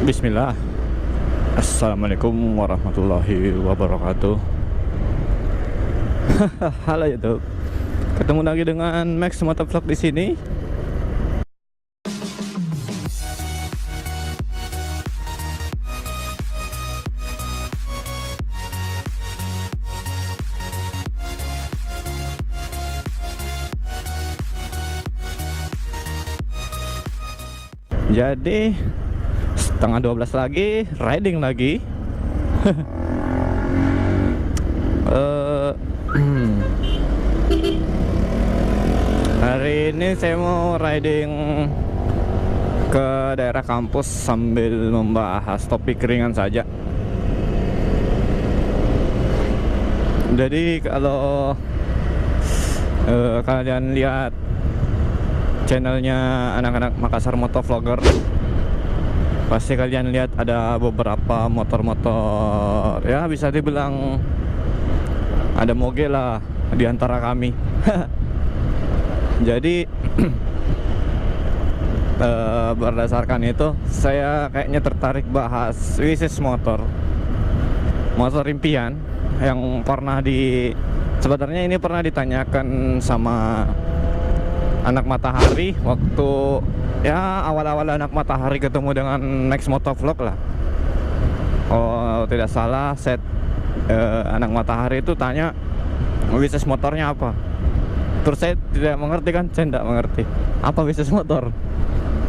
Bismillah. Assalamualaikum warahmatullahi wabarakatuh. Halo YouTube. Ketemu lagi dengan Max Motovlog di sini. Jadi setengah 12 lagi, riding lagi. Hari ini saya mau riding ke daerah kampus sambil membahas topik ringan saja. Jadi kalau kalian lihat channelnya anak-anak Makassar Motovlogger, pasti kalian lihat ada beberapa motor-motor, ya bisa dibilang ada moge lah di antara kami. Jadi berdasarkan itu saya kayaknya tertarik bahas wishes motor impian yang sebenarnya ini pernah ditanyakan sama anak Matahari waktu ya awal-awal anak Matahari ketemu dengan Max Motovlog lah. Oh tidak salah, anak Matahari itu tanya wishes motornya apa. Terus saya tidak mengerti kan, saya tidak mengerti apa wishes motor.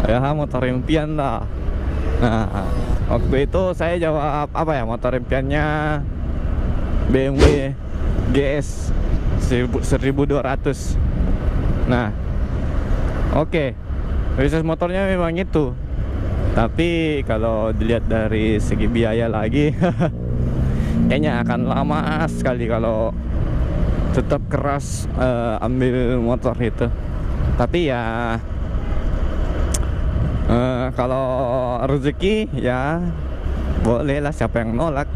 Ya motor impian lah. Nah waktu itu saya jawab apa ya, motor impiannya BMW GS 1200. Nah oke, wishes motornya memang itu. Tapi kalau dilihat dari segi biaya lagi kayaknya akan lama sekali kalau tetap keras ambil motor itu. Tapi ya kalau rezeki ya boleh lah, siapa yang nolak.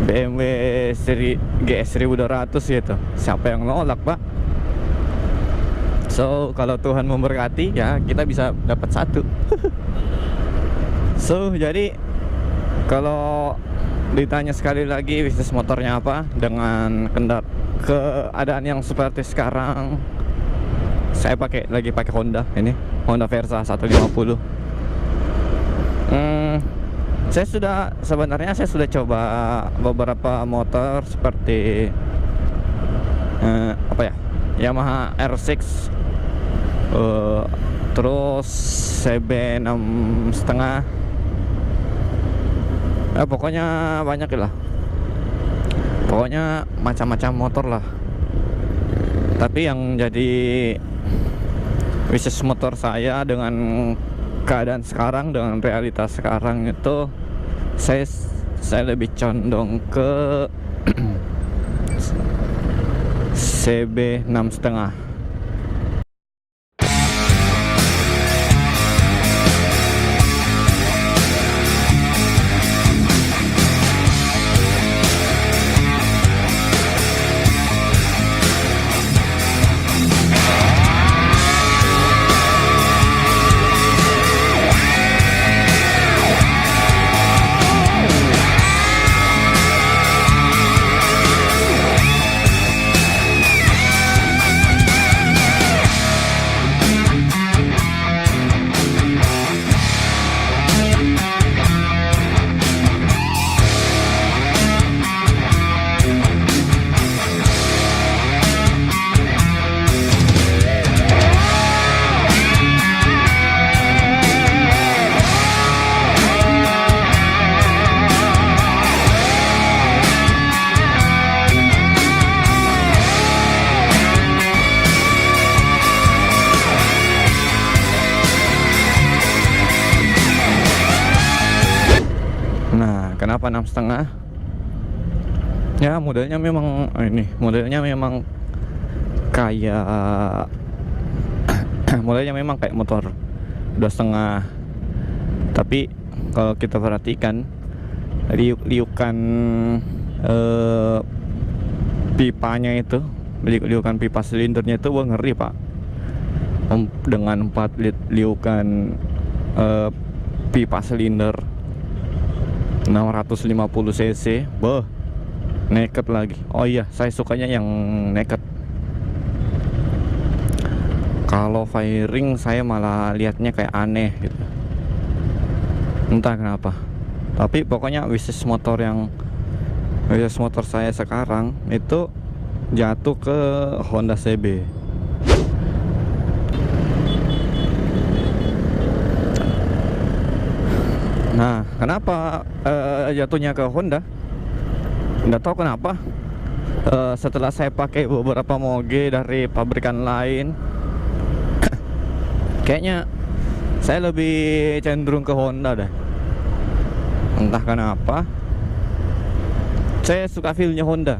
BMW seri GS 1200 gitu, siapa yang nolak pak. So kalau Tuhan memberkati ya kita bisa dapat satu. So jadi kalau ditanya sekali lagi bisnis motornya apa dengan keadaan yang seperti sekarang, saya lagi pakai Honda ini, Honda Versa 150. Sebenarnya saya sudah coba beberapa motor seperti Yamaha R6, terus CB 6,5. Pokoknya banyak lah. Pokoknya macam-macam motor lah. Tapi yang jadi wishes motor saya dengan keadaan sekarang, dengan realitas sekarang itu, saya lebih condong ke CB 6,5. Kenapa 6,5? Ya modelnya memang kayak modelnya memang kayak motor 2,5. Tapi kalau kita perhatikan liukan pipanya itu, liukan pipa silindernya itu, wah ngeri pak. Dengan 4 liukan pipa silinder 650 cc. Beuh, naked lagi. Oh iya, saya sukanya yang naked. Kalau fairing saya malah lihatnya kayak aneh gitu, entah kenapa. Tapi pokoknya wishlist motor saya sekarang itu jatuh ke Honda CB. Nah, kenapa jatuhnya ke Honda? Nggak tahu kenapa. Setelah saya pakai beberapa moge dari pabrikan lain, kayaknya saya lebih cenderung ke Honda dah. Entah kenapa. Saya suka feel-nya Honda.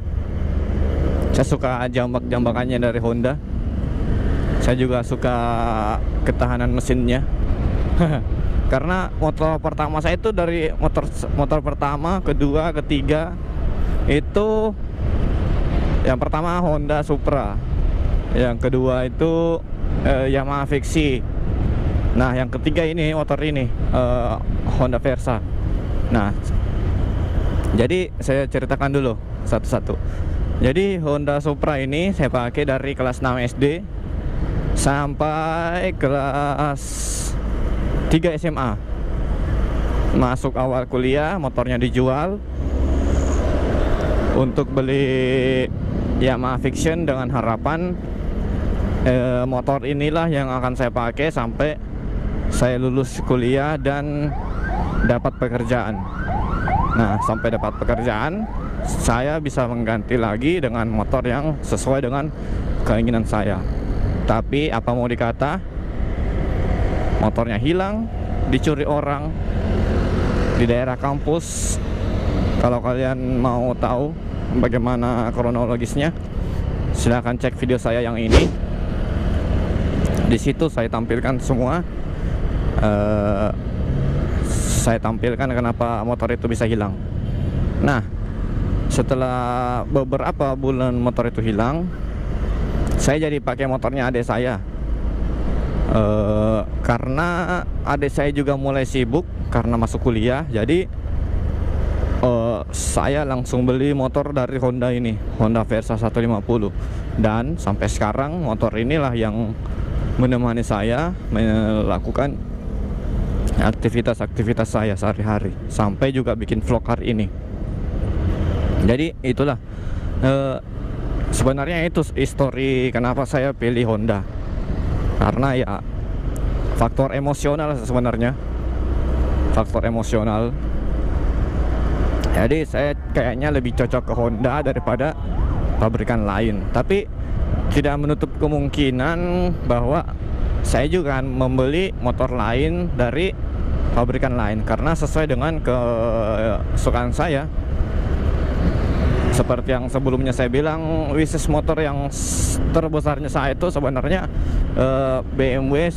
Saya suka jambak-jambakannya dari Honda. Saya juga suka ketahanan mesinnya. Karena motor pertama saya itu dari motor pertama, kedua, ketiga itu yang pertama Honda Supra, yang kedua itu Yamaha Fixie. Nah, yang ketiga ini motor ini Honda Versa. Nah, jadi saya ceritakan dulu satu-satu. Jadi Honda Supra ini saya pakai dari kelas 6 SD sampai kelas 3 SMA. Masuk awal kuliah, motornya dijual untuk beli Yamaha Fiction dengan harapan motor inilah yang akan saya pakai sampai saya lulus kuliah dan dapat pekerjaan. Nah, sampai dapat pekerjaan, saya bisa mengganti lagi dengan motor yang sesuai dengan keinginan saya. Tapi apa mau dikata, motornya hilang, dicuri orang di daerah kampus. Kalau kalian mau tahu bagaimana kronologisnya, silahkan cek video saya yang ini. Di situ saya tampilkan semua. Saya tampilkan kenapa motor itu bisa hilang. Nah, setelah beberapa bulan motor itu hilang, saya jadi pakai motornya adik saya. Karena adik saya juga mulai sibuk karena masuk kuliah, jadi saya langsung beli motor dari Honda ini, Honda Versa 150. Dan sampai sekarang motor inilah yang menemani saya melakukan aktivitas-aktivitas saya sehari-hari, sampai juga bikin vlog hari ini. Jadi itulah sebenarnya itu histori kenapa saya pilih Honda. Karena ya faktor emosional sebenarnya, faktor emosional. Jadi saya kayaknya lebih cocok ke Honda daripada pabrikan lain. Tapi tidak menutup kemungkinan bahwa saya juga akan membeli motor lain dari pabrikan lain karena sesuai dengan kesukaan saya. Seperti yang sebelumnya saya bilang, wishlist motor yang terbesarnya saya itu sebenarnya BMW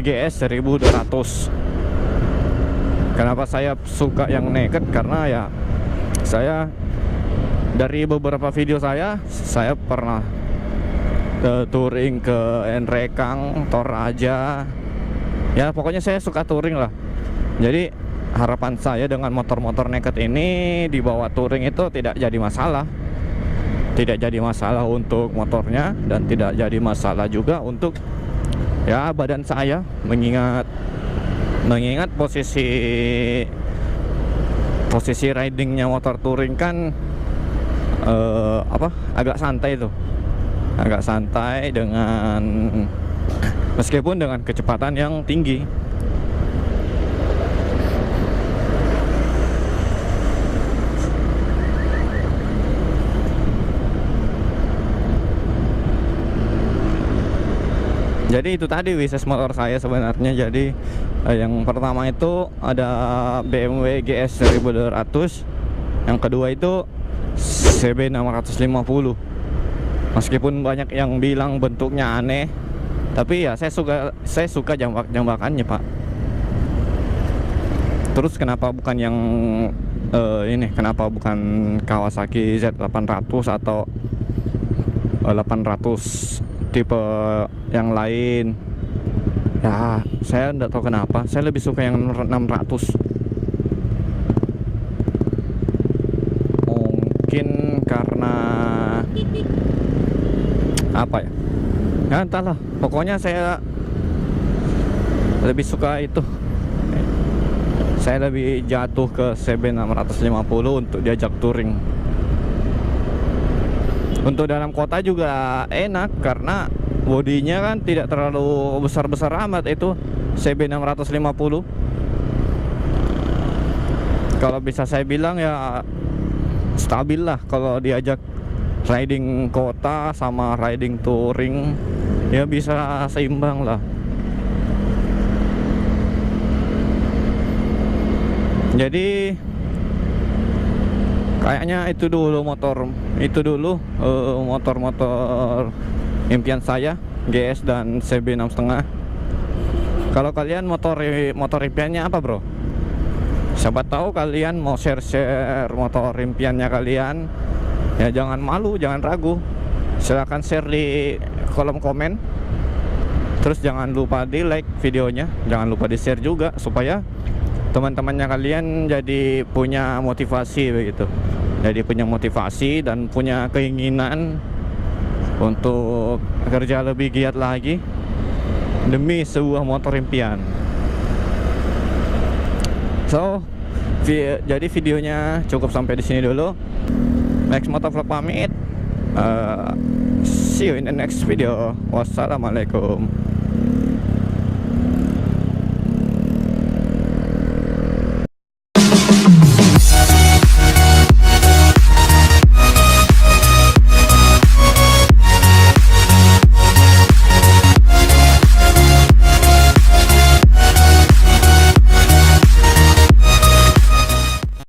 GS 1200. Kenapa saya suka yang naked? Karena ya saya dari beberapa video saya pernah touring ke Nrekang, Toraja. Ya pokoknya saya suka touring lah. Jadi harapan saya dengan motor-motor naked ini dibawa touring itu tidak jadi masalah. Tidak jadi masalah untuk motornya dan tidak jadi masalah juga untuk ya badan saya, mengingat posisi ridingnya motor touring kan agak santai tuh. Agak santai meskipun dengan kecepatan yang tinggi. Jadi itu tadi wishlist motor saya sebenarnya. Jadi yang pertama itu ada BMW GS 1200, yang kedua itu CB 650. Meskipun banyak yang bilang bentuknya aneh, tapi ya saya suka jambak-jambakannya, Pak. Terus kenapa bukan yang kenapa bukan Kawasaki Z800 atau 800 tipe yang lain? Ya, saya nggak tahu kenapa, saya lebih suka yang 600. Mungkin karena apa ya? Ya entahlah, pokoknya saya lebih suka itu. Saya lebih jatuh ke CB 650 untuk diajak touring. Untuk dalam kota juga enak karena bodinya kan tidak terlalu besar-besar amat, itu CB 650. Kalau bisa saya bilang ya stabil lah kalau diajak riding kota sama riding touring, ya bisa seimbang lah. Jadi kayaknya itu dulu motor-motor impian saya, GS dan CB 6,5. Kalau kalian motor impiannya apa, bro? Siapa tahu kalian mau share motor impiannya kalian. Ya jangan malu, jangan ragu. Silahkan share di kolom komen. Terus jangan lupa di like videonya, jangan lupa di share juga supaya teman-temannya kalian jadi punya motivasi begitu. Jadi punya motivasi dan punya keinginan untuk kerja lebih giat lagi demi sebuah motor impian. So, jadi videonya cukup sampai di sini dulu. Next Motor Vlog pamit. See you in the next video. Wassalamualaikum.